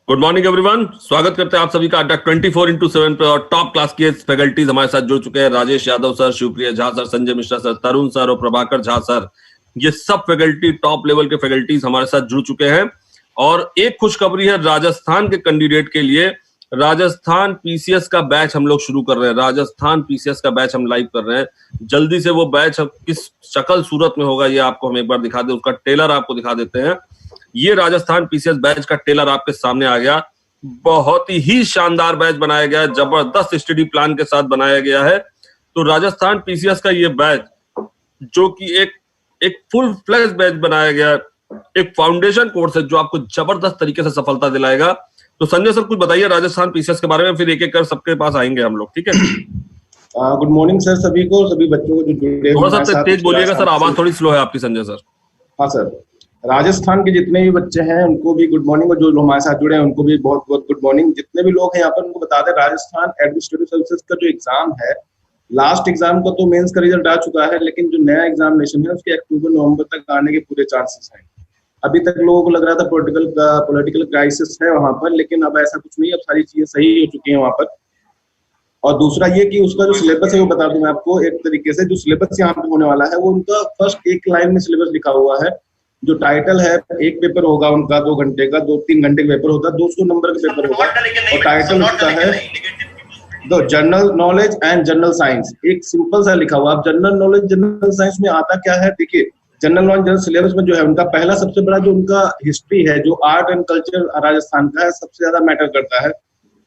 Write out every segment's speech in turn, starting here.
Good morning everyone, स्वागत करते हैं आप सभी का अड्डा 24x7 पे। और टॉप क्लास के फैकल्टीज हमारे साथ जुड़ चुके हैं। Rajesh Yadav sir, Shivpriya Jha sir, Sanjay Mishra sir, Tarun sir और प्रभाकर झा सर, ये सब फैकल्टी टॉप लेवल के फैकल्टीज हमारे साथ जुड़ चुके हैं। और एक खुशखबरी है राजस्थान के कैंडिडेट के लिए। राजस्थान पीसीएस का बैच हम लोग शुरू कर रहे हैं। राजस्थान पीसीएस का बैच हम लाइव कर रहे हैं। जल्दी से वो बैच किस शक्ल सूरत में होगा ये आपको हम एक बार दिखा दें, उसका टेलर आपको दिखा देते हैं। ये राजस्थान पीसीएस बैच का टेलर आपके सामने आ गया। बहुत ही शानदार बैच बनाया गया है, जबरदस्त स्टडी प्लान के साथ बनाया गया है। तो राजस्थान पीसीएस का ये बैच जो कि एक फुल फ्लैश बैच बनाया गया है, एक फाउंडेशन कोर्स है जो आपको जबरदस्त तरीके से सफलता दिलाएगा। तो संजय सर कुछ बताइए राजस्थान पीसीएस के बारे में, फिर एक एक कर सबके पास आएंगे हम लोग, ठीक है? गुड मॉर्निंग सर सभी को, सभी बच्चों को जो जुड़े। थोड़ा सा तेज बोलिएगा सर, आवाज थोड़ी स्लो है आपकी संजय सर। हाँ सर, राजस्थान के जितने भी बच्चे हैं उनको भी गुड मॉर्निंग, और जो हमारे साथ जुड़े हैं उनको भी बहुत बहुत गुड मॉर्निंग। जितने भी लोग हैं यहाँ पर उनको बता दें, राजस्थान एडमिनिस्ट्रेटिव सर्विसेज का जो एग्जाम है, लास्ट एग्जाम का तो मेंस का रिजल्ट आ चुका है, लेकिन जो नया एग्जामिनेशन है उसके अक्टूबर नवंबर तक आने के पूरे चांसेस हैं। अभी तक लोगों को लग रहा था पॉलिटिकल क्राइसिस है वहां पर, लेकिन अब ऐसा कुछ नहीं, अब सारी चीजें सही हो चुकी हैं वहां पर। और दूसरा ये कि उसका जो सिलेबस है वो बता दूं मैं आपको एक तरीके से। जो सिलेबस यहाँ पे होने वाला है वो उनका फर्स्ट एक लाइन में सिलेबस लिखा हुआ है। जो टाइटल है, एक पेपर होगा उनका 2 घंटे का, 2-3 घंटे का पेपर होगा, 200 नंबर का पेपर होगा। और टाइटल उसका है the general knowledge and general science. एक सिंपल सा लिखा हुआ। अब जनरल नॉलेज जनरल साइंस में आता क्या है, देखिए जनरल नॉलेज जनरल सिलेबस में जो है उनका पहला सबसे बड़ा जो उनका हिस्ट्री है, जो आर्ट एंड कल्चर राजस्थान का है, सबसे ज्यादा मैटर करता है,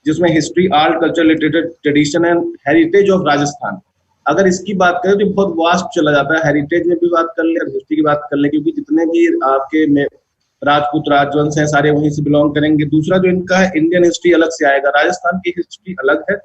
जिसमें history, art, culture, literature, tradition and heritage of Rajasthan. अगर इसकी बात करें तो बहुत वास्ट चला जाता है। हेरिटेज में भी बात कर ले और हिस्ट्री की बात कर ले, क्योंकि जितने भी आपके में राजपूत राजवंश हैं सारे वहीं से बिलोंग करेंगे। दूसरा जो इनका है, इंडियन हिस्ट्री अलग से आएगा। राजस्थान की हिस्ट्री अलग है,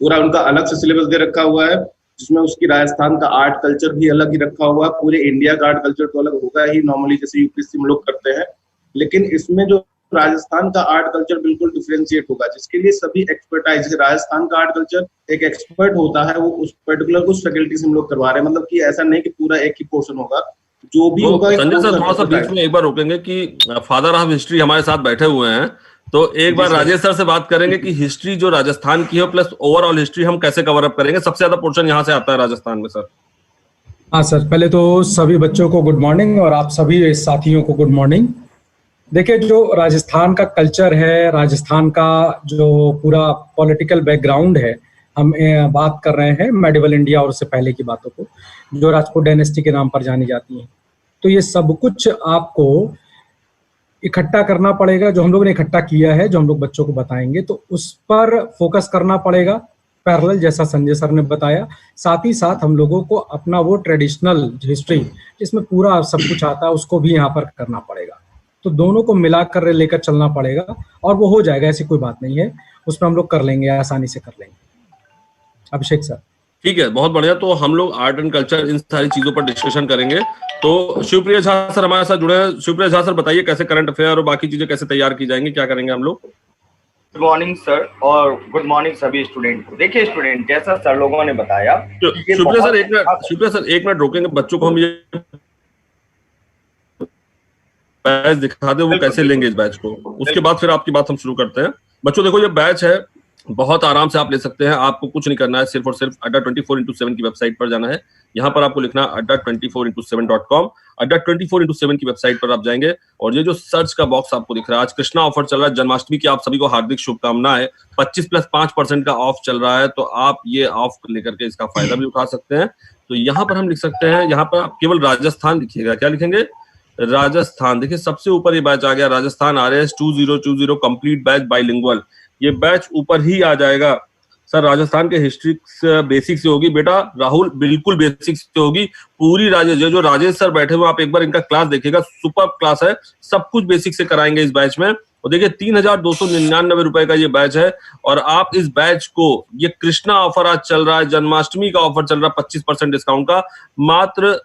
पूरा उनका अलग से सिलेबस दे रखा हुआ है, जिसमें उसकी राजस्थान का आर्ट कल्चर भी अलग ही रखा हुआ है। पूरे इंडिया का आर्ट कल्चर तो अलग होगा ही नॉर्मली, जैसे यूपीएससी में लोग करते हैं, लेकिन इसमें जो राजस्थान का आर्ट कल्चर बिल्कुल डिफरेंशिएट होगा, जिसके लिए सभी एक्सपर्टाइज, जैसे राजस्थान का आर्ट कल्चर एक एक्सपर्ट होता है, वो उस पर्टिकुलर कुछ फैकल्टी से हम लोग करवा रहे हैं। मतलब कि ऐसा नहीं कि पूरा एक ही पोर्शन होगा, जो भी होगा। संजय सर थोड़ा सा बीच में एक बार रोकेंगे कि फादर ऑफ हिस्ट्री हमारे साथ बैठे हुए हैं, तो एक बार राजेश सर से बात करेंगे कि हिस्ट्री जो राजस्थान की है प्लस ओवरऑल हिस्ट्री हम कैसे कवर अप करेंगे। सबसे ज्यादा पोर्शन यहाँ से आता है राजस्थान में सर। हाँ सर, पहले तो सभी बच्चों को गुड मॉर्निंग और आप सभी साथियों को गुड मॉर्निंग। देखिए, जो राजस्थान का कल्चर है, राजस्थान का जो पूरा पॉलिटिकल बैकग्राउंड है, हम बात कर रहे हैं मेडिवल इंडिया और उससे पहले की बातों को, जो राजपूत डायनेस्टी के नाम पर जानी जाती हैं। तो ये सब कुछ आपको इकट्ठा करना पड़ेगा, जो हम लोगों ने इकट्ठा किया है, जो हम लोग बच्चों को बताएंगे, तो उस पर फोकस करना पड़ेगा पैरेलल, जैसा संजय सर ने बताया। साथ ही साथ हम लोगों को अपना वो ट्रेडिशनल हिस्ट्री जिसमें पूरा सब कुछ आता है, उसको भी यहाँ पर करना पड़ेगा। तो दोनों को मिलाकर लेकर चलना पड़ेगा और वो हो जाएगा, ऐसी कोई बात नहीं है, उसमें हम लोग कर लेंगे, आसानी से कर लेंगे। अभिषेक सर। ठीक है, बहुत बढ़िया। तो हम लोग आर्ट एंड कल्चर इन सारी चीजों पर डिस्कशन करेंगे। तो शिवप्रिया झा सर हमारे साथ जुड़े हैं। शिवप्रिया झा सर बताइए कैसे करंट अफेयर और बाकी चीजें कैसे तैयार की जाएंगी, क्या करेंगे हम लोग? गुड मॉर्निंग सर और गुड मॉर्निंग सभी स्टूडेंट को। देखिए स्टूडेंट, जैसा सर लोगों ने बताया, शिवप्रिया सर एक मिनट रोकेंगे, बच्चों को हम ये बैच दिखा दे, वो कैसे लेंगे इस बैच को, उसके बाद फिर आपकी बात हम शुरू करते हैं। बच्चों देखो, ये बैच है, बहुत आराम से आप ले सकते हैं। आपको कुछ नहीं करना है, सिर्फ और सिर्फ अड्डा 24x7 की वेबसाइट पर जाना है। यहाँ पर आपको लिखना अड्डा 24x7.com। अड्डा 24x7 की वेबसाइट पर आप जाएंगे और ये जो सर्च का बॉक्स आपको दिख रहा है, आज कृष्णा ऑफर चल रहा है, जन्माष्टमी की आप सभी को हार्दिक शुभकामनाएं। 25+5% का ऑफ चल रहा है, तो आप ये ऑफ लेकर के इसका फायदा भी उठा सकते हैं। तो यहाँ पर हम लिख सकते हैं, यहाँ पर आप केवल राजस्थान लिखिएगा। क्या लिखेंगे? राजस्थान। देखिए सबसे ऊपर ये बैच आ गया, Rajasthan RAS 2020 complete batch bilingual. ये बैच ऊपर ही आ जाएगा। सर राजस्थान के हिस्ट्री बेसिक से होगी बेटा राहुल, बिल्कुल बेसिक से होगी पूरी। जो राजेश सर बैठे हुए, आप एक बार इनका क्लास देखिएगा, सुपर क्लास है, सब कुछ बेसिक से कराएंगे इस बैच में। और देखिए 3299 रुपए का ये बैच है। और आप इस बैच को, ये कृष्णा ऑफर आज चल रहा है, जन्माष्टमी का ऑफर चल रहा है 25% डिस्काउंट का, मात्र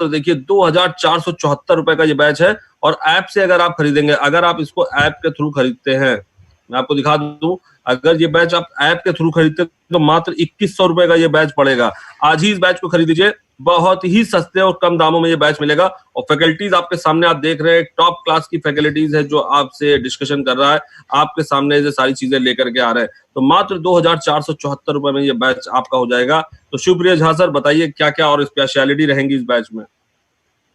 देखिए 2474 रुपए का ये बैच है। और ऐप से अगर आप खरीदेंगे, अगर आप इसको ऐप के थ्रू खरीदते हैं, मैं आपको दिखा दूं, अगर ये बैच आप ऐप के थ्रू खरीदते तो मात्र 2100 रुपए का ये बैच पड़ेगा। आज ही इस बैच को खरीद लीजिए, बहुत ही सस्ते और कम दामों में ये बैच मिलेगा। और फैकल्टीज आपके सामने आप देख रहे हैं, टॉप क्लास की फैकल्टीज है जो आपसे डिस्कशन कर रहा है, आपके सामने ये सारी चीजें लेकर के आ रहे हैं। तो मात्र 2,474 रुपए में ये बैच आपका हो जाएगा। तो शिवप्रिय झा सर, बताइए क्या क्या और स्पेशलिटी रहेंगी इस बैच में।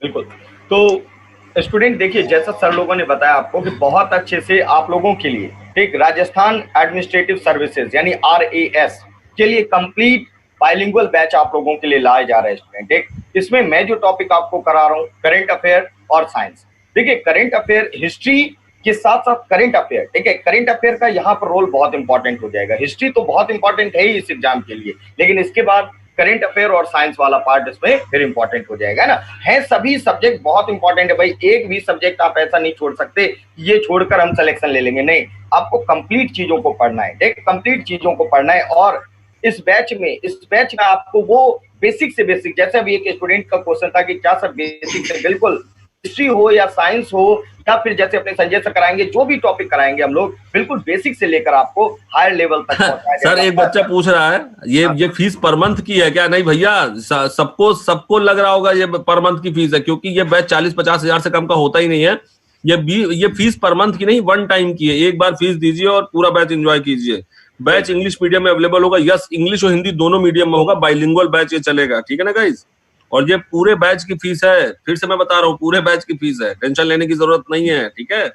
बिल्कुल, तो स्टूडेंट देखिए, जैसा सर लोगों ने बताया आपको कि बहुत अच्छे से आप लोगों के लिए ठीक राजस्थान एडमिनिस्ट्रेटिव सर्विसेज यानी RAS के लिए कंप्लीट बाइलिंगुअल बैच आप लोगों के लिए लाए जा रहे हैं स्टूडेंट। ठीक, इसमें मैं जो टॉपिक आपको करा रहा हूँ करंट अफेयर और साइंस। देखिए, करंट अफेयर हिस्ट्री के साथ साथ करंट अफेयर, ठीक है, करंट अफेयर का यहाँ पर रोल बहुत इंपॉर्टेंट हो जाएगा। हिस्ट्री तो बहुत इंपॉर्टेंट है ही इस एग्जाम के लिए, लेकिन इसके बाद करंट अफेयर और साइंस वाला पार्ट इसमें फिर इंपॉर्टेंट हो जाएगा, है ना। है सभी सब्जेक्ट बहुत इंपॉर्टेंट है भाई, एक भी सब्जेक्ट आप ऐसा नहीं छोड़ सकते ये छोड़कर हम सिलेक्शन ले लेंगे, नहीं, आपको कंप्लीट चीजों को पढ़ना है, ठीक, कंप्लीट चीजों को पढ़ना है। और इस बैच में आपको वो बेसिक से बेसिक, जैसे अभी एक स्टूडेंट का क्वेश्चन था कि क्या सर बेसिक से, बिल्कुल हिस्ट्री हो या साइंस हो या फिर जैसे अपने संजय सर कराएंगे, जो भी टॉपिक कराएंगे हम लोग बिल्कुल बेसिक से लेकर आपको हायर लेवल तक पहुंचाया सर एक बच्चा पूछ रहा है ये फीस पर मंथ की है क्या? नहीं भैया, सबको लग रहा होगा ये पर मंथ की फीस है, क्योंकि ये बैच 40-50 हजार से कम का होता ही नहीं है। ये फीस पर मंथ की नहीं, वन टाइम की है। एक बार फीस दीजिए और पूरा बैच एंजॉय कीजिए। बैच इंग्लिश मीडियम में अवेलेबल होगा, यस, इंग्लिश और हिंदी दोनों मीडियम में होगा, बाइलिंगुअल बैच ये चलेगा, ठीक है ना गाइस। और ये पूरे बैच की फीस है, फिर से मैं बता रहा हूँ, पूरे बैच की फीस है, टेंशन लेने की जरूरत नहीं है, ठीक है।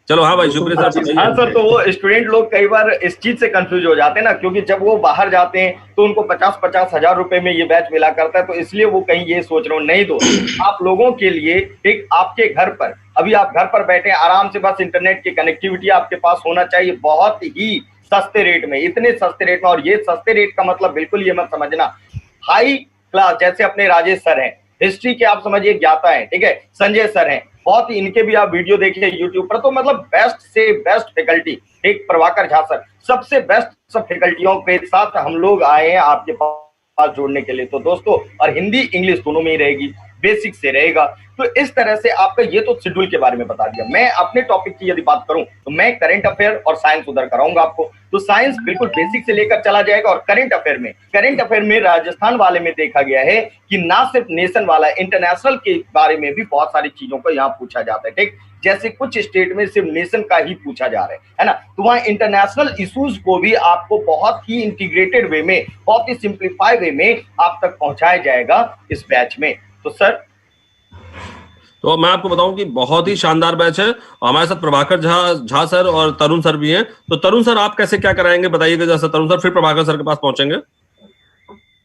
चलो हाँ भाई, शुक्रिया सर। हाँ सर, तो वो स्टूडेंट लोग कई बार इस चीज से कंफ्यूज हो जाते हैं ना, क्योंकि जब वो बाहर जाते हैं तो उनको 50-50 हजार रुपए में ये बैच मिला करता है, तो इसलिए वो कहीं ये सोच रहे हो। नहीं, तो आप लोगों के लिए एक आपके घर पर, अभी आप घर पर बैठे आराम से, बस इंटरनेट की कनेक्टिविटी आपके पास होना चाहिए, बहुत ही सस्ते रेट में, इतने सस्ते रेट में। और ये सस्ते रेट का मतलब बिल्कुल ये मत समझना हाई क्लास, जैसे अपने राजेश सर हैं, हिस्ट्री के आप समझिए ज्ञाता है, ठीक है, संजय सर हैं, बहुत ही इनके भी आप वीडियो देखिए यूट्यूब पर, तो मतलब बेस्ट से बेस्ट फैकल्टी, एक प्रभाकर झा सर, सबसे बेस्ट सब फैकल्टियों के साथ हम लोग आए हैं आपके पास जोड़ने के लिए। तो दोस्तों, और हिंदी इंग्लिश दोनों में ही रहेगी, बेसिक से रहेगा। तो इस तरह से आपका ये तो शेड्यूल के बारे में बता दिया। मैं अपने टॉपिक की यदि बात करूं तो मैं करंट अफेयर और साइंस उधर कराऊंगा आपको। तो साइंस बिल्कुल बेसिक से लेकर चला जाएगा। और करंट अफेयर में राजस्थान वाले में देखा गया है कि ना सिर्फ नेशन वाला, इंटरनेशनल के बारे में भी बहुत सारी चीजों को यहाँ पूछा जाता है, ठीक। जैसे कुछ स्टेट में सिर्फ नेशन का ही पूछा जा रहा है ना, तो वहाँ इंटरनेशनल इश्यूज को भी आपको बहुत ही इंटीग्रेटेड वे में, बहुत ही सिंप्लीफाई वे में आप तक पहुंचाया जाएगा इस बैच में। तो सर, तो मैं आपको बताऊं कि बहुत ही शानदार बैच है। हमारे साथ प्रभाकर झा सर और तरुण सर भी हैं। तो तरुण सर, आप कैसे क्या कराएंगे बताइएगा जैसा तरुण सर, फिर प्रभाकर सर के पास पहुंचेंगे।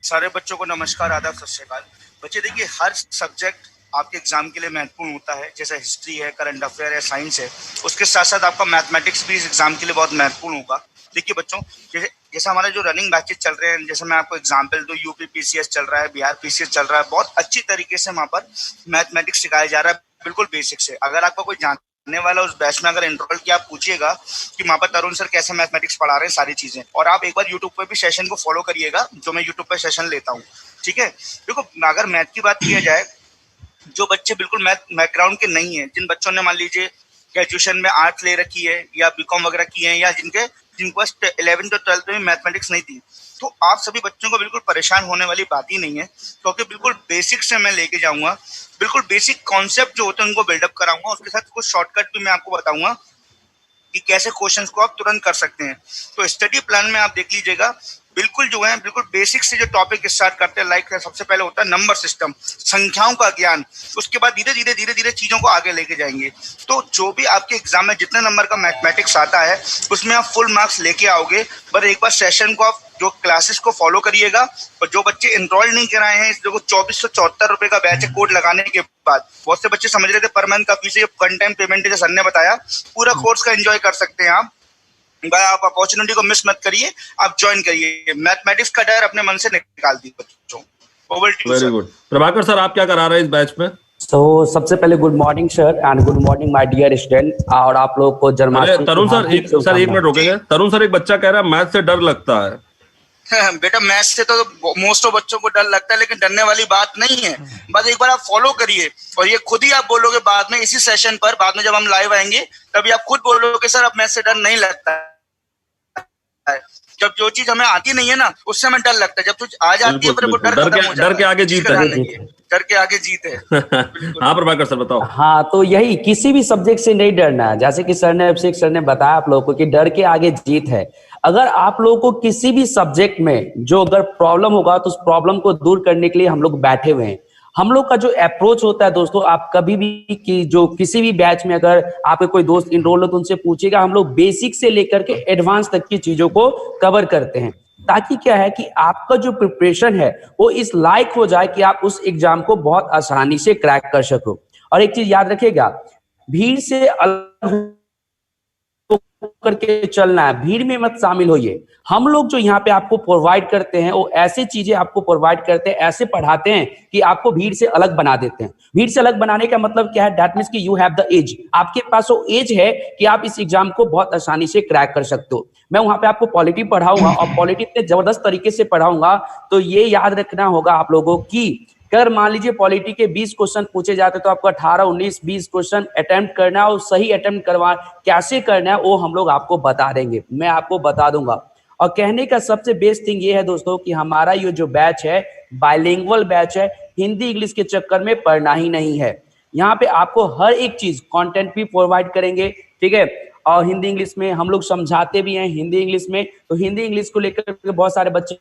सारे बच्चों को नमस्कार, आदाब, सत श्री अकाल। बच्चे देखिए, हर सब्जेक्ट आपके एग्जाम के लिए महत्वपूर्ण होता है, जैसे हिस्ट्री है, करंट अफेयर है, साइंस है। उसके साथ साथ आपका मैथमेटिक्स भी इस एग्जाम के लिए बहुत महत्वपूर्ण होगा। देखिए बच्चों, जैसे हमारे जो रनिंग बैचेज चल रहे हैं, जैसे मैं आपको एग्जांपल दूं, यूपी पीसीएस चल रहा है, बिहार पीसीएस चल रहा है, बहुत अच्छी तरीके से वहाँ पर मैथमेटिक्स सिखाया जा रहा है, बिल्कुल बेसिक से। अगर आपका कोई जानने वाला उस बैच में अगर एनरोल किया, आप पूछिएगा कि वहाँ पर तरुण सर कैसे मैथमेटिक्स पढ़ा रहे हैं, सारी चीजें। और आप एक बार यूट्यूब पे भी सेशन को फॉलो करिएगा, जो मैं यूट्यूब पे सेशन लेता हूँ, ठीक है। देखो, अगर मैथ की बात किया जाए, जो बच्चे बिल्कुल मैथ बैकग्राउंड के नहीं है, जिन बच्चों ने मान लीजिए ग्रेजुएशन में आर्ट्स ले रखी है या बीकॉम वगैरह की है, या जिनको 11th और 12th में मैथमेटिक्स नहीं थी, तो आप सभी बच्चों को बिल्कुल परेशान होने वाली बात ही नहीं है, क्योंकि बिल्कुल बेसिक से मैं लेके जाऊंगा। बिल्कुल बेसिक कॉन्सेप्ट जो होते हैं उनको बिल्डअप कराऊंगा। उसके साथ कुछ शॉर्टकट भी मैं आपको बताऊंगा कि कैसे क्वेश्चंस को आप तुरंत कर सकते हैं। तो स्टडी प्लान में आप देख लीजिएगा, बिल्कुल जो है बिल्कुल बेसिक से जो टॉपिक स्टार्ट करते हैं, लाइक सबसे पहले होता है नंबर सिस्टम, संख्याओं का ज्ञान। उसके बाद धीरे धीरे चीजों को आगे लेके जाएंगे। तो जो भी आपके एग्जाम में जितने नंबर का मैथमेटिक्स आता है, उसमें आप फुल मार्क्स लेके आओगे। पर एक बार सेशन को आप जो क्लासेस को फॉलो करिएगा। और जो बच्चे एनरोल नहीं कराए हैं, इसलिए 2474 रुपए का बैच है, कोड लगाने के बाद बहुत से बच्चे समझ रहे थे पर मंथ का फीस, वन टाइम पेमेंट है, सर ने बताया पूरा कोर्स का एंजॉय कर सकते हैं आप। आप अपॉर्चुनिटी को मिस मत करिए, आप ज्वाइन करिए। मैथमेटिक्स का डर अपने मन से निकाल दीजिए बच्चों। Very good. प्रभाकर सर, आप क्या करा रहे हैं इस बैच में? सबसे पहले good morning sir, and good morning my dear student. और आप लोग को जन्माष्टमी। तरुण सर, एक मिनट रोकेंगे। तरुण सर, एक बच्चा कह रहा है मैथ से डर लगता है। बेटा, मैथ से तो मोस्ट ऑफ बच्चों को डर लगता है, लेकिन डरने वाली बात नहीं है। बस एक बार आप फॉलो करिए और ये खुद ही आप बोलोगे बाद में, इसी सेशन पर बाद में जब हम लाइव आएंगे तभी आप खुद बोलोगे सर अब मैथ से डर नहीं लगता है। जब जो चीज हमें आती नहीं है ना, उससे हमें डर लगता है। जब तो आ जाती है फिर वो डर खत्म हो जाता है। डर के आगे जीत है। डर के आगे जीत है। हाँ प्रभाकर सर बताओ। हाँ, तो यही किसी भी सब्जेक्ट से नहीं डरना है। जैसे कि अभिषेक सर ने बताया आप लोगों को कि डर के आगे जीत है। अगर आप लोगों को किसी भी सब्जेक्ट में जो अगर प्रॉब्लम होगा तो उस प्रॉब्लम को दूर करने के लिए हम लोग बैठे हुए हैं। हम लोग का जो अप्रोच होता है दोस्तों, आप कभी भी कि जो किसी भी बैच में अगर आपके कोई दोस्त इनरोल हो तो उनसे पूछिएगा। हम लोग बेसिक से लेकर के एडवांस तक की चीजों को कवर करते हैं, ताकि क्या है कि आपका जो प्रिपरेशन है वो इस लायक हो जाए कि आप उस एग्जाम को बहुत आसानी से क्रैक कर सको। और एक चीज याद रखिएगा, भीड़ से अलग करके चलना है, भीड़ में मत शामिल होइए। हम लोग जो यहाँ पे आपको प्रोवाइड करते हैं वो ऐसे चीजें आपको प्रोवाइड करते हैं, ऐसे पढ़ाते हैं कि आपको भीड़ से अलग बना देते हैं। भीड़ से अलग बनाने का मतलब क्या है? दैट मींस कि यू हैव द एज, आपके पास वो एज है कि आप इस एग्जाम को बहुत आसानी से क्रैक कर सकते हो। मैं वहां पे आपको पॉलिटी पढ़ाऊंगा और पॉलिटी इतने जबरदस्त तरीके से पढ़ाऊंगा, तो ये याद रखना होगा आप लोगों की, अगर मान लीजिए पॉलिटी के 20 क्वेश्चन पूछे जाते तो आपको 18, 19, 20 क्वेश्चन अटेम्प्ट करना है और सही अटेम्प्ट करवा कैसे करना है वो हम लोग आपको बता देंगे, मैं आपको बता दूंगा। और कहने का सबसे बेस्ट थिंग ये है दोस्तों कि हमारा ये जो बैच है बाइलिंगुअल बैच है, हिंदी इंग्लिश के चक्कर में पढ़ना ही नहीं है। यहाँ पे आपको हर एक चीज कंटेंट भी प्रोवाइड करेंगे, ठीक है, और हिंदी इंग्लिश में हम लोग समझाते भी हैं हिंदी इंग्लिश में। तो हिंदी इंग्लिश को लेकर बहुत सारे बच्चे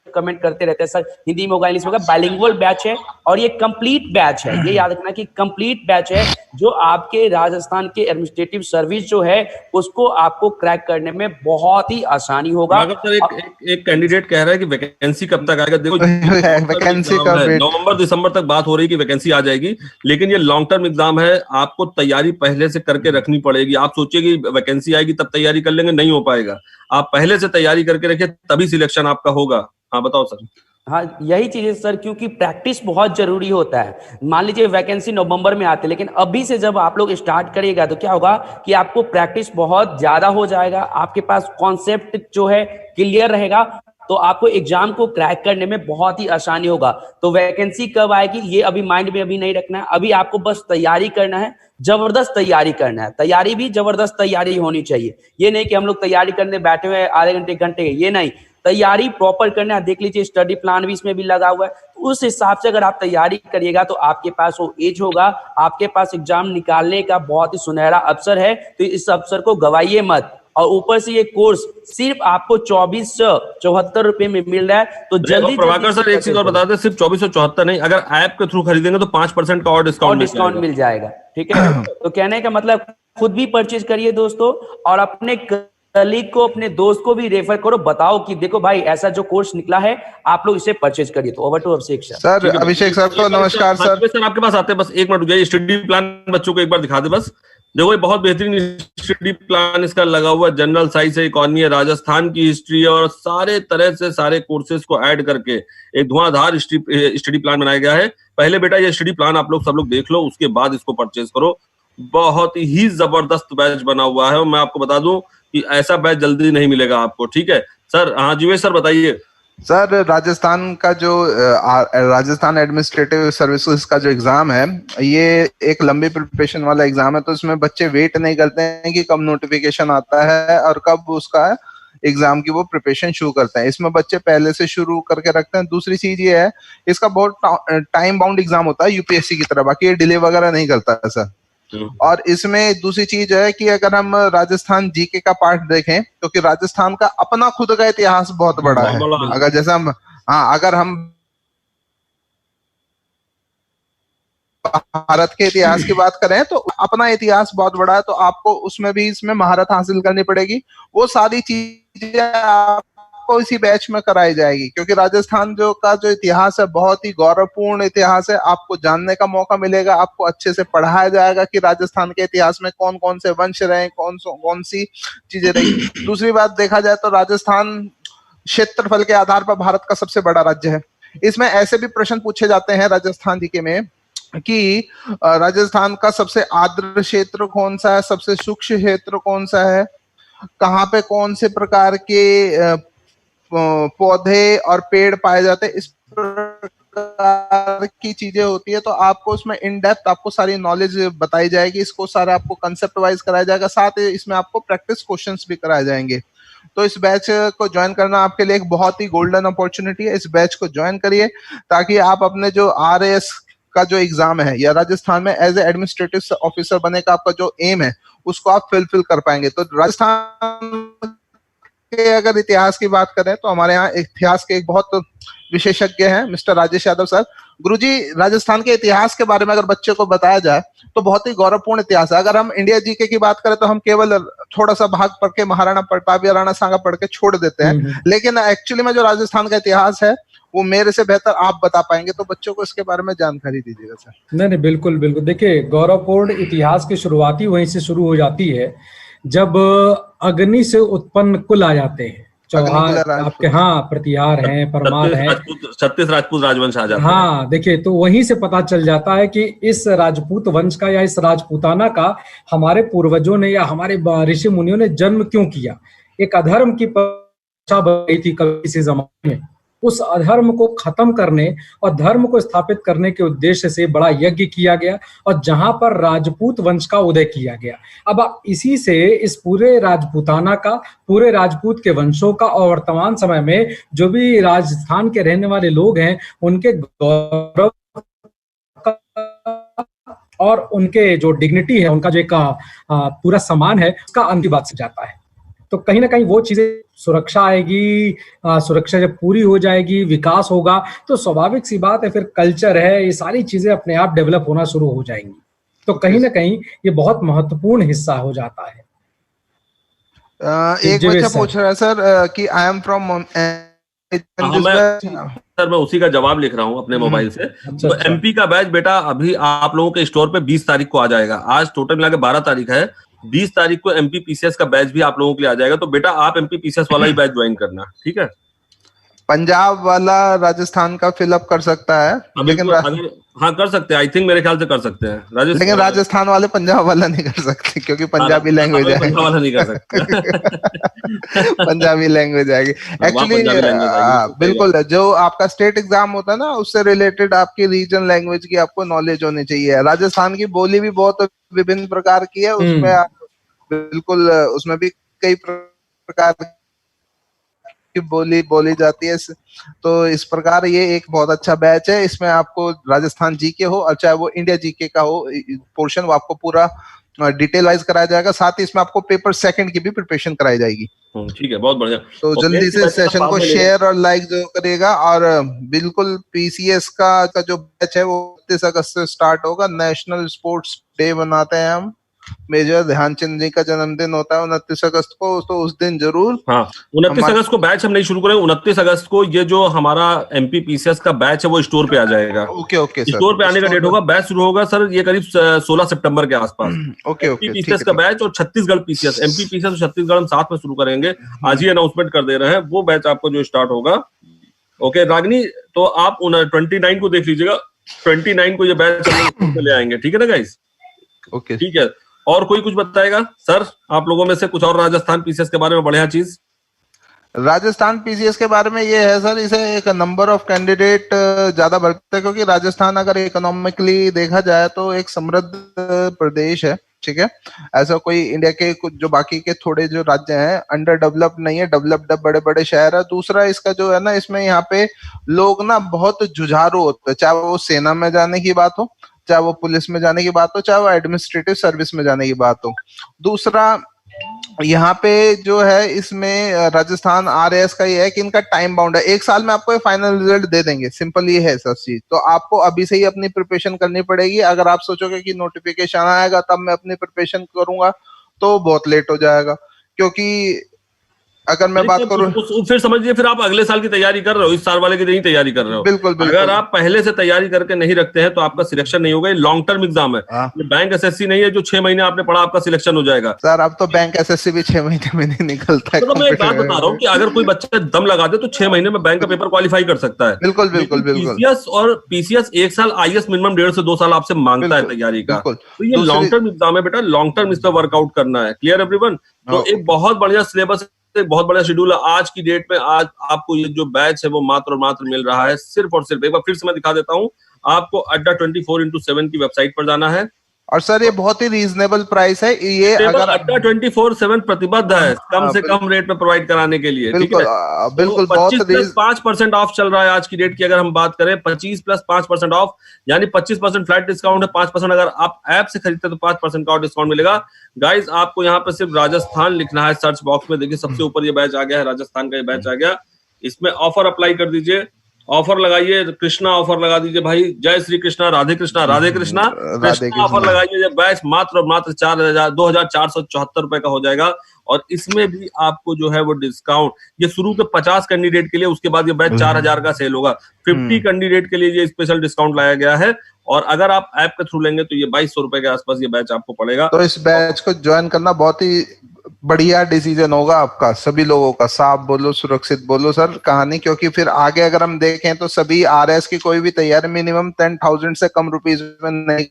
कमेंट करते रहते हैं सर हिंदी में होगा इंग्लिश में होगा। बाइलिंगुअल बैच है और ये कंप्लीट बैच है, ये याद रखना कि कंप्लीट बैच है जो आपके राजस्थान के एडमिनिस्ट्रेटिव सर्विस जो है उसको आपको क्रैक करने में बहुत ही आसानी होगा। अगर सर एक कैंडिडेट कह रहा है कि वैकेंसी कब तक आएगा, देखो वैकेंसी का नवंबर दिसंबर तक बात हो रही है कि वैकेंसी आ जाएगी, लेकिन ये लॉन्ग टर्म एग्जाम है, आपको तैयारी पहले से करके रखनी पड़ेगी। आप सोचिए कि वैकेंसी आएगी तब तैयारी कर लेंगे, नहीं हो पाएगा। आप पहले से तैयारी करके रखिए तभी सिलेक्शन आपका होगा। हाँ बताओ सर। हाँ यही चीज है सर, क्योंकि प्रैक्टिस बहुत जरूरी होता है। मान लीजिए वैकेंसी नवंबर में आती है, लेकिन अभी से जब आप लोग स्टार्ट करिएगा तो क्या होगा कि आपको प्रैक्टिस बहुत ज्यादा हो जाएगा, आपके पास कॉन्सेप्ट जो है क्लियर रहेगा, तो आपको एग्जाम को क्रैक करने में बहुत ही आसानी होगा। तो वैकेंसी कब आएगी ये अभी माइंड में अभी नहीं रखना है, अभी आपको बस तैयारी करना है, जबरदस्त तैयारी करना है। तैयारी भी जबरदस्त तैयारी होनी चाहिए, ये नहीं कि हम लोग तैयारी करने बैठे हुए आधे घंटे घंटे, ये नहीं, तैयारी प्रॉपर करना है। देख लीजिए स्टडी प्लान भी इसमें भी लगा हुआ है, तो उस हिसाब से अगर आप तैयारी करिएगा तो आपके पास वो एज होगा, आपके पास एग्जाम निकालने का बहुत ही सुनहरा अवसर है, तो इस अवसर को गवाइए मत। और ऊपर से ये कोर्स सिर्फ आपको 2474 रुपए में मिल रहा है, तो जल्दी प्रभाकर सर एक चीज और बता दें, सिर्फ 2474 नहीं, अगर ऐप के थ्रू खरीदेंगे तो 5% का और डिस्काउंट मिल जाएगा, ठीक है। तो कहने का मतलब खुद भी परचेज करिए दोस्तों, और अपने कलीग को, अपने दोस्त को भी रेफर करो, बताओ कि देखो भाई ऐसा जो कोर्स निकला है आप लोग इसे परचेज करिए। तो over to Abhishek sir. Sir Abhishek sir को नमस्कार सर। सर आपके पास आते हैं, बस एक मिनट रुक जाइए, स्टडी प्लान बच्चों को एक बार दिखा दे बस। देखो ये बहुत बेहतरीन स्टडी प्लान इसका लगा हुआ है, जनरल साइंस है, इकोनॉमी है, राजस्थान की हिस्ट्री है, और सारे तरह से सारे कोर्सेज को ऐड करके एक धुआंधार स्टडी प्लान बनाया गया है। पहले बेटा ये स्टडी प्लान आप लोग सब लोग देख लो, उसके बाद इसको परचेज करो। बहुत ही जबरदस्त बैच बना हुआ है, और मैं आपको बता दूं कि ऐसा बैच जल्दी नहीं मिलेगा आपको, ठीक है सर। हाँ जीवेश सर बताइए। सर राजस्थान का जो राजस्थान एडमिनिस्ट्रेटिव सर्विसेज का जो एग्जाम है, ये एक लंबी प्रिपरेशन वाला एग्जाम है, तो इसमें बच्चे वेट नहीं करते हैं कि कब नोटिफिकेशन आता है और कब उसका एग्जाम की वो प्रिपरेशन शुरू करते हैं। इसमें बच्चे पहले से शुरू करके रखते हैं। दूसरी चीज ये है, इसका बहुत टाइम बाउंड एग्जाम होता है यूपीएससी की तरह, बाकी ये डिले वगैरह नहीं करता है सर। और इसमें दूसरी चीज है कि अगर हम राजस्थान जीके का पार्ट देखें, क्योंकि राजस्थान का अपना खुद का इतिहास बहुत बड़ा है। अगर जैसे हम अगर हम भारत के इतिहास की बात करें तो अपना इतिहास बहुत बड़ा है, तो आपको उसमें भी इसमें महारत हासिल करनी पड़ेगी। वो सारी चीजें आपको इसी बैच में कराई जाएगी, क्योंकि राजस्थान जो इतिहास है बहुत ही गौरवपूर्ण इतिहास है। आपको जानने का मौका मिलेगा, आपको अच्छे से पढ़ाया जाएगा कि राजस्थान के इतिहास में कौन कौन से वंश रहे, कौन सी चीजें रही। दूसरी बात देखा जाए तो राजस्थान क्षेत्रफल के आधार पर भारत का सबसे बड़ा राज्य है। इसमें ऐसे भी प्रश्न पूछे जाते हैं राजस्थान जीके में कि राजस्थान का सबसे आर्द्र क्षेत्र कौन सा है, सबसे शुष्क क्षेत्र कौन सा है, कहाँ पे कौन से प्रकार के पौधे और पेड़ पाए जाते हैं। इस प्रकार की चीजें होती है, तो आपको उसमें इन डेप्थ आपको सारी नॉलेज बताई जाएगी, इसको सारा आपको कंसेप्ट वाइज कराया जाएगा, साथ ही इसमें आपको प्रैक्टिस क्वेश्चंस भी कराए जाएंगे। तो इस बैच को ज्वाइन करना आपके लिए एक बहुत ही गोल्डन अपॉर्चुनिटी है। इस बैच को ज्वाइन करिए ताकि आप अपने जो RAS का जो एग्जाम है या राजस्थान में एज ए एडमिनिस्ट्रेटिव ऑफिसर बनने का आपका जो एम है उसको आप फुलफिल कर पाएंगे। तो राजस्थान के अगर इतिहास की बात करें तो हमारे यहाँ इतिहास के एक बहुत विशेषज्ञ हैं मिस्टर राजेश यादव सर। गुरुजी, राजस्थान के इतिहास के बारे में अगर बच्चे को बताया जाए तो बहुत ही गौरवपूर्ण इतिहास है। अगर हम इंडिया जीके की बात करें तो हम केवल थोड़ा सा भाग पढ़ के महाराणा प्रताप या राणा सांगा पढ़ के छोड़ देते हैं, लेकिन एक्चुअली में जो राजस्थान का इतिहास है वो मेरे से बेहतर आप बता पाएंगे, तो बच्चों को इसके बारे में जानकारी दीजिएगा सर। नहीं, बिल्कुल बिल्कुल। देखिए, गौरवपूर्ण इतिहास की शुरुआती वहीं से शुरू हो जाती है जब अग्नि से उत्पन्न कुल आ जाते हैं। चौहान आपके, हाँ, प्रतिहार हैं, परमार हैं, 36 राजपूत राजवंश आ जाते हैं। हाँ, देखिए, तो वहीं से पता चल जाता है कि इस राजपूत वंश का या इस राजपूताना का हमारे पूर्वजों ने या हमारे ऋषि मुनियों ने जन्म क्यों किया। एक अधर्म की परिभाषा बनी थी कभी से जमाने में, उस अधर्म को खत्म करने और धर्म को स्थापित करने के उद्देश्य से बड़ा यज्ञ किया गया और जहां पर राजपूत वंश का उदय किया गया। अब आप इसी से इस पूरे राजपूताना का, पूरे राजपूत के वंशों का और वर्तमान समय में जो भी राजस्थान के रहने वाले लोग हैं उनके गौरव और उनके जो डिग्निटी है, उनका जो एक पूरा सम्मान है, उसका अंतिम बात से जाता है। तो कहीं ना कहीं वो चीजें, सुरक्षा आएगी, सुरक्षा जब पूरी हो जाएगी, विकास होगा, तो स्वाभाविक सी बात है फिर कल्चर है, ये सारी चीजें अपने आप डेवलप होना शुरू हो जाएंगी। तो कहीं ना कहीं ये बहुत महत्वपूर्ण हिस्सा हो जाता है। एक बच्चा पूछ रहा है सर कि आई एम फ्रॉम सर, मैं उसी का जवाब लिख रहा हूँ अपने मोबाइल से। तो MP का बैच बेटा अभी आप लोगों के स्टोर पे 20 तारीख को आ जाएगा। आज टोटल मिला के 12 तारीख है, 20 तारीख को MP PCS का बैच भी आप लोगों के लिए आ जाएगा। तो बेटा आप MP PCS वाला ही बैच ज्वाइन करना, ठीक है। पंजाब वाला राजस्थान का फिलअप कर सकता है, लेकिन हाँ कर सकते हैं, आई थिंक मेरे ख्याल से कर सकते हैं। लेकिन राजस्थान वाले पंजाब वाला नहीं कर सकते क्योंकि पंजाबी लैंग्वेज है, पंजाब वाला नहीं कर सकते। पंजाबी लैंग्वेज आएगी एक्चुअली। बिल्कुल, जो आपका स्टेट एग्जाम होता है ना, उससे रिलेटेड आपकी रीजन लैंग्वेज की आपको नॉलेज होनी चाहिए। राजस्थान की बोली भी बहुत विभिन्न प्रकार की है, उसमें बिल्कुल उसमें भी कई प्रकार की बोली जाती है। तो इस प्रकार ये एक बहुत अच्छा बैच है। इसमें आपको राजस्थान जीके हो और चाहे वो इंडिया जीके का हो पोर्शन, वो आपको पूरा डिटेल वाइज कराया जाएगा। साथ ही इसमें आपको पेपर सेकंड की भी प्रिपरेशन कराई जाएगी। ठीक है, बहुत बढ़िया। तो जल्दी से सेशन को शेयर और लाइक जो करिएगा। और बिल्कुल PCS का जो बैच है वो 29 अगस्त से स्टार्ट होगा। नेशनल स्पोर्ट्स डे मनाते हैं हम, मेजर ध्यानचंद जी का जन्मदिन होता है 29 अगस्त को, तो उस दिन जरूर। हाँ, 29 अगस्त को बैच हम नहीं शुरू करेंगे। 29 अगस्त को ये जो हमारा MP PCS का बैच है वो स्टोर पे आ जाएगा। ओके स्टोर पे आने का डेट होगा। बैच शुरू होगा सर ये करीब 16 सितंबर के आसपास। ओके PCS का बैच और छत्तीसगढ़ PCS, MP PCS और छत्तीसगढ़ हम साथ में शुरू करेंगे। आज ही अनाउंसमेंट कर दे रहे हैं, वो बैच आपको जो स्टार्ट होगा। ओके रागिनी, तो आप 29 को देख लीजिएगा, 29 को ये बैच ले आएंगे, ठीक है ना गाइस? ओके, ठीक है। और कोई कुछ बताएगा सर आप लोगों में से कुछ और राजस्थान PCS के बारे में बढ़िया चीज? राजस्थान PCS के बारे में ये है सर, इसे एक नंबर ऑफ कैंडिडेट ज्यादा बढ़ते हैं क्योंकि राजस्थान अगर इकोनॉमिकली देखा जाए तो एक समृद्ध प्रदेश है, ठीक है। ऐसा कोई इंडिया के कुछ जो बाकी के थोड़े जो राज्य हैं अंडर डेवलप्ड नहीं है, डेवलप्ड बड़े बड़े शहर है। दूसरा इसका जो है ना, इसमें यहाँ पे लोग ना बहुत जुझारू होते हैं, चाहे वो सेना में जाने की बात हो, चाहे वो पुलिस में जाने की बात हो, चाहे वो एडमिनिस्ट्रेटिव सर्विस में जाने की बात हो। दूसरा यहाँ पे जो है इसमें राजस्थान RAS का ये है कि इनका टाइम बाउंड है, 1 साल में आपको फाइनल रिजल्ट दे देंगे, सिंपल ये है सब चीज। तो आपको अभी से ही अपनी प्रिपरेशन करनी पड़ेगी। अगर आप सोचोगे कि नोटिफिकेशन आएगा तब मैं अपनी प्रिपरेशन करूंगा तो बहुत लेट हो जाएगा। क्योंकि अगर मैं बात करूं, फिर समझिए फिर आप अगले साल की तैयारी कर रहे हो, इस साल वाले की नहीं तैयारी कर रहे हो। बिल्कुल। अगर आप पहले से तैयारी करके नहीं रखते हैं तो आपका सिलेक्शन नहीं होगा। ये लॉन्ग टर्म एग्जाम है, ये बैंक SSC नहीं है जो 6 महीने आपने पढ़ा आपका सिलेक्शन हो जाएगा। सर अब तो बैंक SSC भी 6 महीने में नहीं निकलता है। तो मैं एक बात बता रहा हूँ कि अगर कोई बच्चा दम लगा दे तो 6 महीने में बैंक का पेपर क्वालिफाई कर सकता है। बिल्कुल। PCS और PCS 1 साल, IAS मिनिमम 1.5 से 2 साल आपसे मांगता है तैयारी का। तो ये लॉन्ग टर्म एग्जाम है बेटा, लॉन्ग टर्म इस पर वर्कआउट करना है। Clear everyone? तो एक बहुत बढ़िया सिलेबस एक बहुत बड़ा शेड्यूल है आज की डेट में। आज आपको ये जो बैच है वो मात्र और मात्र मिल रहा है सिर्फ और सिर्फ, एक बार फिर से मैं दिखा देता हूँ, आपको अड्डा 24x7 की वेबसाइट पर जाना है और सर ये बहुत ही रीजनेबल प्राइस है ये, अगर अड्डा 24/7 प्रतिबद्ध है कम से कम रेट में प्रोवाइड कराने के लिए, ठीक है। बिल्कुल तो 25+5% ऑफ चल रहा है आज की डेट की, अगर हम बात करें 25+5% ऑफ, यानी 25% फ्लैट डिस्काउंट है, 5% अगर आप ऐप से खरीदते हैं तो 5% का डिस्काउंट मिलेगा। गाइज आपको यहाँ पे सिर्फ राजस्थान लिखना है सर्च बॉक्स में, देखिए सबसे ऊपर ये बैच आ गया है, राजस्थान का ये बैच आ गया, इसमें ऑफर अप्लाई कर दीजिए, ऑफर लगाइए, कृष्णा ऑफर लगा दीजिए भाई, जय श्री कृष्णा, राधे कृष्णा, राधे कृष्णा, कृष्णा ऑफर लगाइए। ये बैच मात्र और मात्र 2,474 रुपए का हो जाएगा और इसमें भी आपको जो है वो डिस्काउंट, ये शुरू के 50 कैंडिडेट के लिए, उसके बाद ये बैच 4,000 का सेल होगा, 50 कैंडिडेट के लिए ये स्पेशल डिस्काउंट लाया गया है और अगर आप ऐप के थ्रू लेंगे तो ये 2,200 रुपए के आसपास ये बैच आपको पड़ेगा। तो इस बैच को ज्वाइन करना बहुत ही बढ़िया डिसीजन होगा आपका, सभी लोगों का, साफ बोलो सुरक्षित बोलो सर कहानी, क्योंकि फिर आगे अगर हम देखें तो सभी आरएस की कोई भी तैयारी मिनिमम 10,000 से कम रुपीज में नहीं,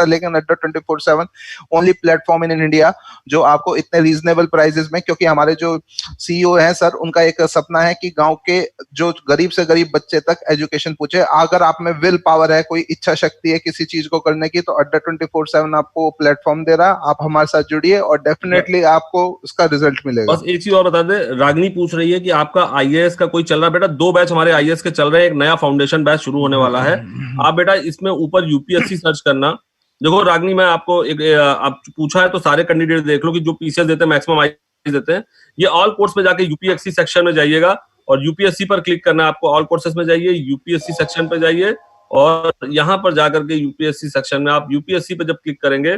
लेकिन अड्डा 24/7 ओनली प्लेटफॉर्म इन इंडिया जो आपको इतने रीजनेबल प्राइसेस में, क्योंकि हमारे जो सीईओ हैं सर उनका एक सपना है कि गांव के जो गरीब से गरीब बच्चे तक एजुकेशन पूछे। अगर आप में विल पावर है, कोई इच्छा शक्ति है किसी चीज को करने की, तो अड्डा 24/7 आपको प्लेटफॉर्म दे रहा है, आप हमारे साथ जुड़िए और डेफिनेटली आपको उसका रिजल्ट मिलेगा। बस एक चीज और बता दे, रागिनी पूछ रही है कि आपका आईएएस का कोई चल रहा है? बेटा 2 बैच हमारे आईएएस के चल रहे हैं, एक नया फाउंडेशन बैच शुरू होने वाला है, आप बेटा इसमें ऊपर यूपीएससी सर्च करना। देखो रागनी, मैं आपको एक आप पूछा है तो सारे कैंडिडेट देख लो कि जो पीसीएस देते हैं मैक्सिमम आईएएस देते हैं, ये ऑल कोर्स पे जाके यूपीएससी सेक्शन में जाइएगा और यूपीएससी पर क्लिक करना है आपको, ऑल कोर्सेस में जाइए, यूपीएससी सेक्शन पे जाइए और यहाँ पर जाकर के यूपीएससी सेक्शन में आप यूपीएससी पे जब क्लिक करेंगे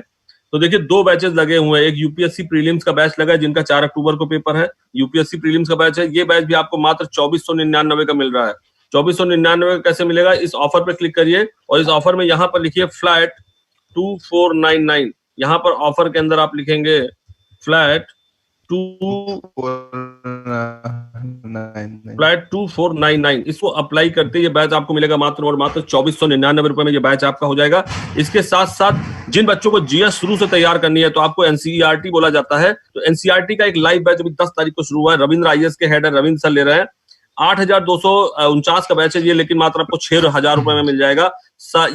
तो देखिए 2 बैचेस लगे हुए हैं, एक यूपीएससी प्रीलिम्स का बैच लगा है जिनका 4 अक्टूबर को पेपर है, यूपीएससी प्रीलिम्स का बैच है, ये बैच भी आपको मात्र 2499 का मिल रहा है। 2499 कैसे मिलेगा? इस ऑफर पे क्लिक करिए और इस ऑफर में यहाँ पर लिखिए फ्लैट 2499, यहाँ पर ऑफर के अंदर आप लिखेंगे फ्लैट 2499, इसको अप्लाई करते ये बैच आपको मिलेगा मात्र और मात्र 2499 रुपए में ये बैच आपका हो जाएगा। इसके साथ साथ जिन बच्चों को जीएस शुरू से तैयार करनी है तो आपको एनसीईआरटी बोला जाता है, तो एनसीईआरटी का एक लाइव बैच अभी 10 तारीख को शुरू हुआ है, रविंद्र आईएएस के हेड है, रविंद्र सर ले रहे हैं। 8,249 का बैच है ये, लेकिन मात्र आपको 6,000 रुपए में मिल जाएगा।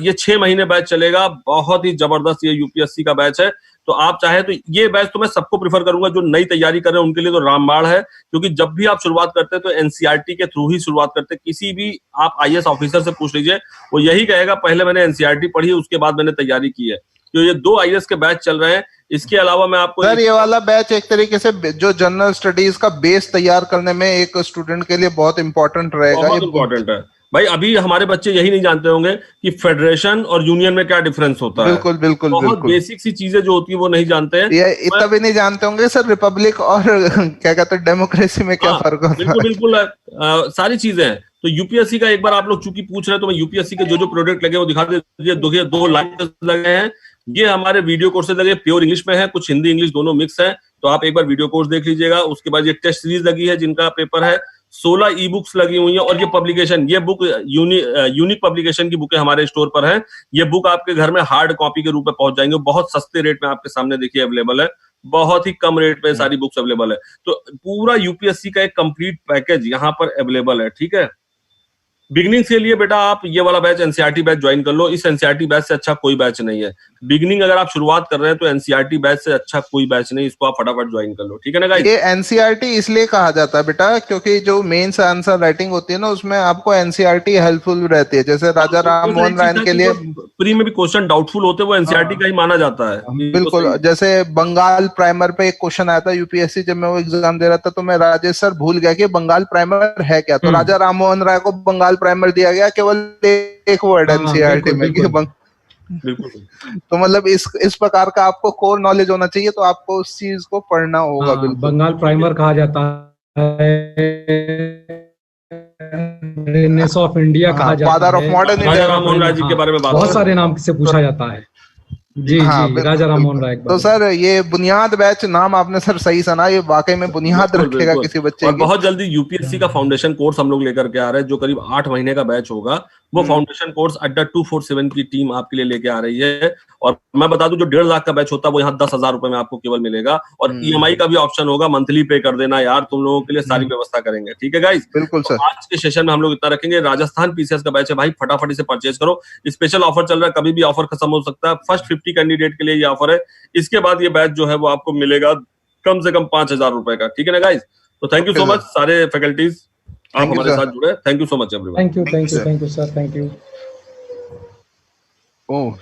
ये 6 महीने बैच चलेगा, बहुत ही जबरदस्त ये यूपीएससी का बैच है। तो आप चाहे तो ये बैच तो मैं सबको प्रीफर करूंगा, जो नई तैयारी कर रहे हैं उनके लिए तो रामबाण है, क्योंकि जब भी आप शुरुआत करते हैं तो एनसीईआरटी के थ्रू ही शुरुआत करते हैं। किसी भी आप आईएएस ऑफिसर से पूछ लीजिए, वो यही कहेगा पहले मैंने एनसीईआरटी पढ़ी है उसके बाद मैंने तैयारी की है। तो ये 2 आईएएस के बैच चल रहे हैं। इसके अलावा मैं आपको सर ये वाला बैच एक तरीके से जो जनरल स्टडीज का बेस तैयार करने में एक स्टूडेंट के लिए बहुत इंपॉर्टेंट रहेगा, बहुत इंपॉर्टेंट है भाई। अभी हमारे बच्चे यही नहीं जानते होंगे कि फेडरेशन और यूनियन में क्या डिफरेंस होता है। बिल्कुल बिल्कुल बहुत बिल्कुल बेसिक सी चीजें जो होती है वो नहीं जानते हैं, ये इतना भी नहीं जानते होंगे सर रिपब्लिक और क्या कहते हैं डेमोक्रेसी में क्या फर्क होता है। बिल्कुल बिल्कुल सारी चीजें हैं। तो यूपीएससी का एक बार आप लोग चूंकि पूछ रहे हैं तो मैं यूपीएससी के जो प्रोडक्ट लगे वो दिखा दीजिए। 2 लाइन लगे हैं, ये हमारे वीडियो कोर्सेज लगे, प्योर इंग्लिश में है, कुछ हिंदी इंग्लिश दोनों मिक्स है, तो आप एक बार वीडियो कोर्स देख लीजिएगा। उसके बाद ये टेस्ट सीरीज लगी है जिनका पेपर है, 16 ई बुक्स लगी हुई है और ये पब्लिकेशन, ये बुक यूनिक पब्लिकेशन की बुकें हमारे स्टोर पर है। ये बुक आपके घर में हार्ड कॉपी के रूप में पहुंच जाएंगे, बहुत सस्ते रेट में आपके सामने देखिए अवेलेबल है, बहुत ही कम रेट में सारी बुक्स अवेलेबल है। तो पूरा यूपीएससी का एक कंप्लीट पैकेज यहाँ पर अवेलेबल है, ठीक है। बिगनिंग के लिए बेटा आप ये वाला बैच एनसीईआरटी बैच ज्वाइन कर लो, इस एनसीईआरटी बैच से अच्छा कोई बैच नहीं है। बिगनिंग अगर आप शुरुआत कर रहे हैं तो एनसीईआरटी बैच से अच्छा कोई बैच नहीं, इसको आप फटाफट ज्वाइन कर लो, ठीक है ना गाइस। ये एनसीईआरटी इसलिए कहा जाता है बेटा क्योंकि जो मेंस आंसर राइटिंग होती है ना उसमें आपको एनसीईआरटी हेल्पफुल रहती है। जैसे राजा राम मोहन राय के लिए प्री में भी क्वेश्चन डाउटफुल होते हैं, वो एनसीईआरटी का ही माना जाता है। बिल्कुल, जैसे बंगाल प्राइमर पे एक क्वेश्चन आया था यूपीएससी, जब मैं वो एग्जाम दे रहा था तो मैं राजेश सर भूल गया कि बंगाल प्राइमर है क्या, तो राजा राम मोहन राय को बंगाल प्राइमर दिया गया, केवल एक वर्ड एनसीईआरटी में कि तो मतलब इस प्रकार का आपको कोर नॉलेज होना चाहिए, तो आपको उस चीज को पढ़ना होगा। बिल्कुल बंगाल प्राइमर कहा जाता है, रेनेस ऑफ इंडिया कहा जाता है, फादर ऑफ मॉडर्न राजा राम मोहन राय जी के बारे में बहुत सारे नाम से पूछा जाता है। जी जी, राजा राम मोहन राय। तो सर ये बुनियाद बैच नाम आपने सर सही सुना, ये वाकई में बुनियाद रखेगा किसी बच्चे और की। बहुत जल्दी यूपीएससी का फाउंडेशन कोर्स हम लोग लेकर के आ रहे हैं जो करीब 8 महीने का बैच होगा, वो फाउंडेशन कोर्स अड्डा 247 की टीम आपके लिए लेके आ रही है। और मैं बता दूं, जो 1.5 लाख का बैच होता है वो यहाँ 10,000 रुपए में आपको केवल मिलेगा। और EMI का भी ऑप्शन होगा, मंथली पे कर देना यार, तुम लोगों के लिए सारी व्यवस्था करेंगे। ठीक है गाइस, बिल्कुल सर। आज के सेशन में हम लोग इतना रखेंगे। राजस्थान PCS का बैच है भाई, फटाफट इसे परचेज करो। स्पेशल ऑफर चल रहा है, कभी भी ऑफर खत्म हो सकता है। फर्स्ट 50 कैंडिडेट के लिए ये ऑफर है। इसके बाद ये बैच जो है वो आपको मिलेगा कम से कम 5,000 रुपए का। ठीक है ना गाइस, तो थैंक यू सो मच सारे फैकल्टीज, आप हमारे साथ जुड़े। Thank you so much everyone. Thank you sir, thank you. Oh